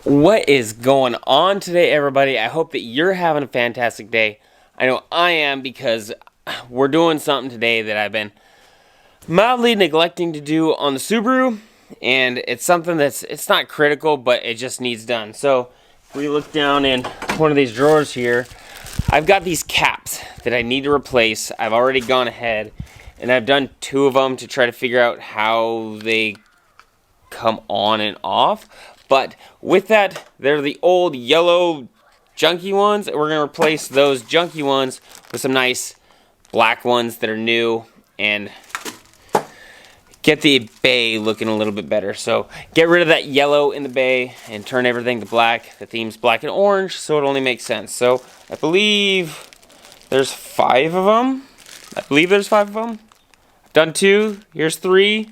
What is going on today, everybody? I hope that you're having a fantastic day. I know I am, because we're doing something today that I've been mildly neglecting to do on the Subaru, and it's something it's not critical, but it just needs done. So if we look down in one of these drawers here, I've got these caps that I need to replace. I've already gone ahead and I've done 2 of them to try to figure out how they come on and off. But with that, they're the old yellow junky ones, and we're going to replace those junky ones with some nice black ones that are new and get the bay looking a little bit better. So get rid of that yellow in the bay and turn everything to black. The theme's black and orange, so it only makes sense. So I believe there's 5 of them. I've done 2. Here's 3.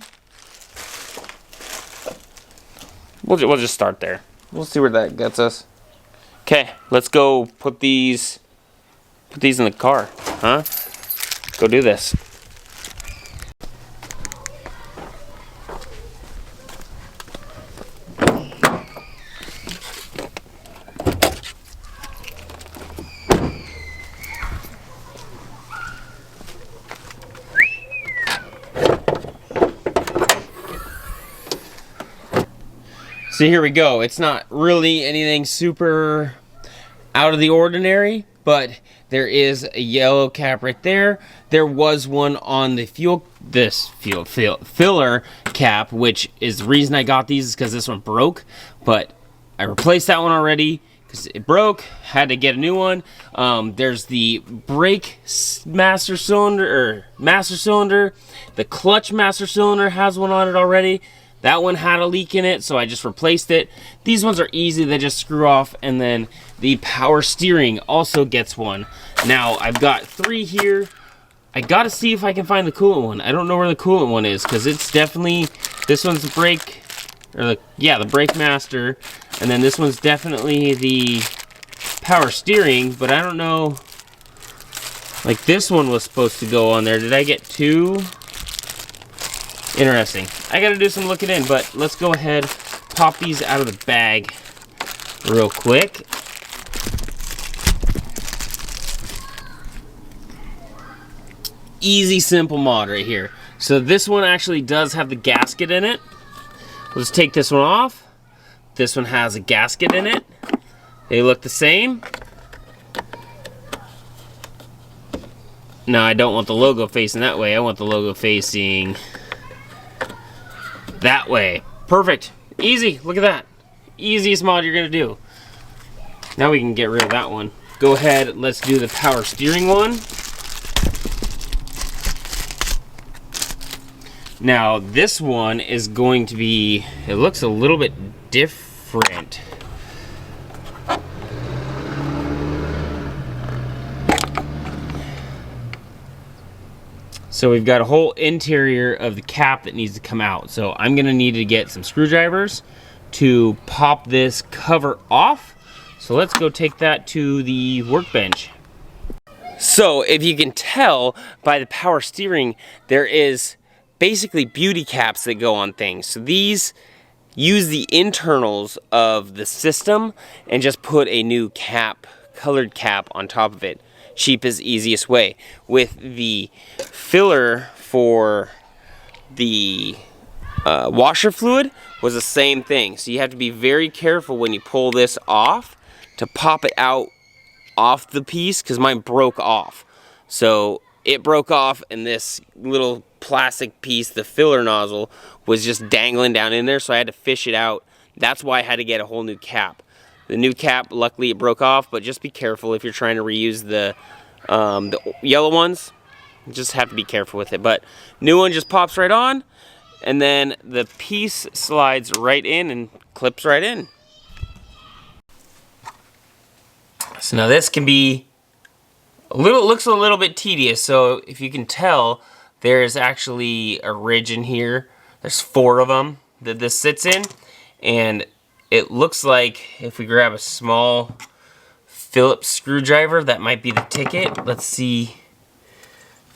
We'll just start there. We'll see where that gets us. Okay, let's go put these in the car, huh? Go do this. So here we go. It's not really anything super out of the ordinary, but there is a yellow cap right there. There was one on the fuel filler cap, which is the reason I got these, is because this one broke. But I replaced that one already because it broke. Had to get a new one. There's the brake master cylinder. The clutch master cylinder has one on it already. That one had a leak in it, so I just replaced it. These ones are easy, they just screw off, and then the power steering also gets one. Now, I've got 3 here. I gotta see if I can find the coolant one. I don't know where the coolant one is, because it's definitely, this one's the brake, the brake master, and then this one's definitely the power steering, but I don't know, like this one was supposed to go on there. Did I get 2? Interesting. I gotta do some looking in, but let's go ahead, pop these out of the bag real quick. Easy, simple mod right here. So this one actually does have the gasket in it. Let's take this one off. This one has a gasket in it. They look the same. No, I don't want the logo facing that way. I want the logo facing that way. Perfect. Easy. Look at that. Easiest mod you're going to do. Now we can get rid of that one. Go ahead. Let's do the power steering one. Now this one is going to be, it looks a little bit different. So we've got a whole interior of the cap that needs to come out. So I'm gonna need to get some screwdrivers to pop this cover off. So let's go take that to the workbench. So if you can tell by the power steering, there is basically beauty caps that go on things. So these use the internals of the system and just put a new cap, colored cap on top of it. Cheapest, easiest way. With the filler for the washer fluid was the same thing. So you have to be very careful when you pull this off to pop it out off the piece, because mine broke off. So it broke off, and this little plastic piece, the filler nozzle, was just dangling down in there, so I had to fish it out. That's why I had to get a whole new cap. The new cap, luckily it broke off, but just be careful if you're trying to reuse the yellow ones. You just have to be careful with it. But new one just pops right on, and then the piece slides right in and clips right in. So now this can be looks a little bit tedious. So if you can tell, there's actually a ridge in here. There's 4 of them that this sits in, and it looks like if we grab a small Phillips screwdriver, that might be the ticket. Let's see.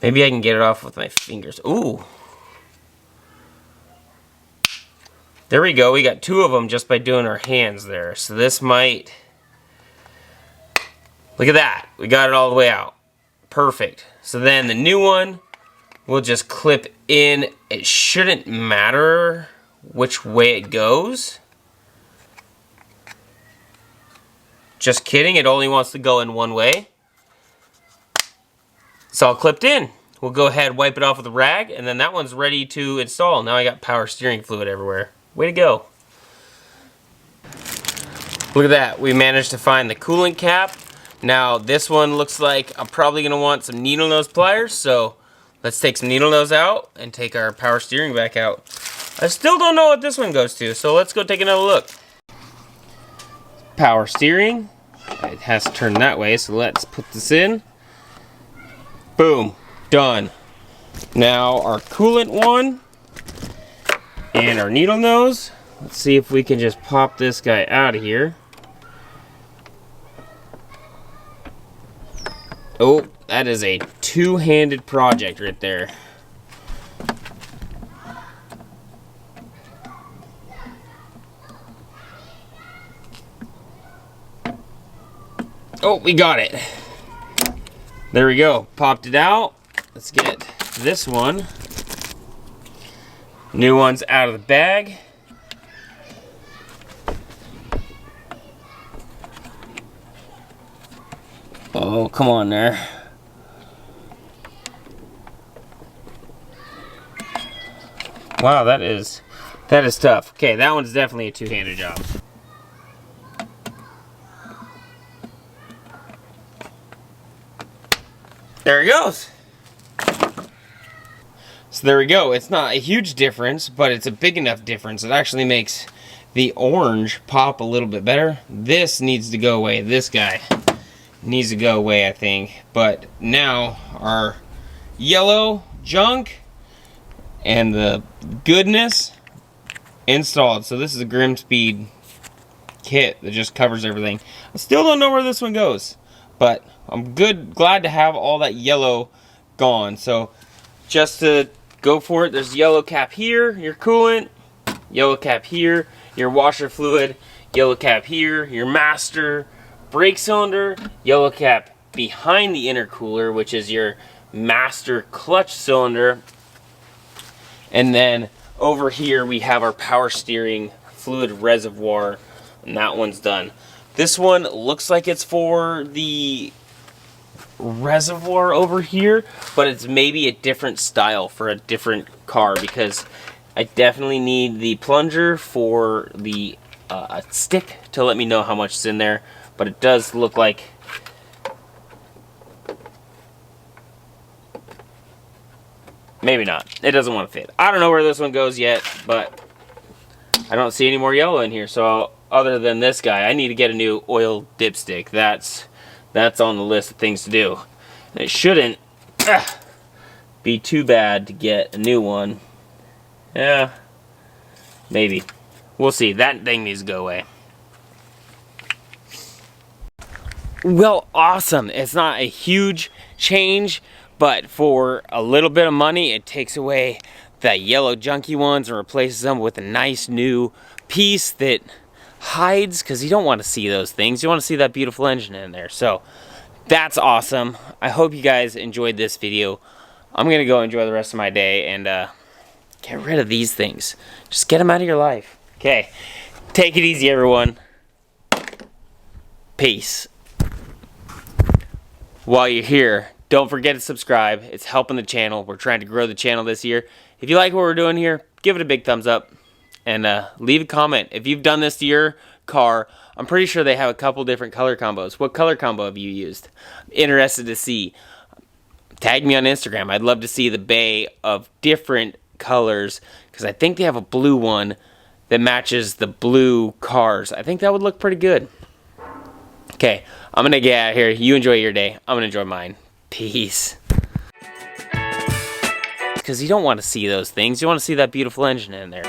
Maybe I can get it off with my fingers. Ooh. There we go. We got 2 of them just by doing our hands there. So this might... Look at that. We got it all the way out. Perfect. So then the new one will just clip in. It shouldn't matter which way it goes. Just kidding. It only wants to go in one way. It's all clipped in. We'll go ahead, wipe it off with a rag, and then that one's ready to install. Now I got power steering fluid everywhere. Way to go. Look at that. We managed to find the coolant cap. Now this one looks like I'm probably going to want some needle nose pliers, so let's take some needle nose out and take our power steering back out. I still don't know what this one goes to, so let's go take another look. Power steering. It has to turn that way, so let's put this in. Boom. Done. Now our coolant one and our needle nose. Let's see if we can just pop this guy out of here. Oh, that is a two-handed project right there. Oh, we got it. There we go. Popped it out. Let's get this one. New one's out of the bag. Oh, come on there. Wow, that is tough. Okay, that one's definitely a two-handed job. There he goes. So there we go. It's not a huge difference, but it's a big enough difference. It actually makes the orange pop a little bit better. This needs to go away. This guy needs to go away, I think. But now our yellow junk and the goodness installed. So this is a GrimmSpeed kit that just covers everything. I still don't know where this one goes, but I'm glad to have all that yellow gone. So just to go for it, there's yellow cap here, your coolant, yellow cap here, your washer fluid, yellow cap here, your master brake cylinder, yellow cap behind the intercooler, which is your master clutch cylinder, and then over here we have our power steering fluid reservoir, and that one's done. This one looks like it's for the reservoir over here, but it's maybe a different style for a different car, because I definitely need the plunger for the stick to let me know how much is in there. But it does look like maybe not. It doesn't want to fit. I don't know where this one goes yet, but I don't see any more yellow in here. So other than this guy, I need to get a new oil dipstick. That's on the list of things to do. And it shouldn't be too bad to get a new one. Yeah, maybe. We'll see. That thing needs to go away. Well, awesome. It's not a huge change, but for a little bit of money, it takes away the yellow junky ones and replaces them with a nice new piece that hides, because you don't want to see those things. You want to see that beautiful engine in there. So that's awesome. I hope you guys enjoyed this video. I'm gonna go enjoy the rest of my day and get rid of these things. Just get them out of your life. Okay, take it easy, everyone. Peace. While you're here, don't forget to subscribe. It's helping the channel. We're trying to grow the channel this year. If you like what we're doing here, give it a big thumbs up. And leave a comment. If you've done this to your car, I'm pretty sure they have a couple different color combos. What color combo have you used? I'm interested to see. Tag me on Instagram. I'd love to see the bay of different colors, because I think they have a blue one that matches the blue cars. I think that would look pretty good. Okay, I'm going to get out of here. You enjoy your day. I'm going to enjoy mine. Peace. Because you don't want to see those things. You want to see that beautiful engine in there.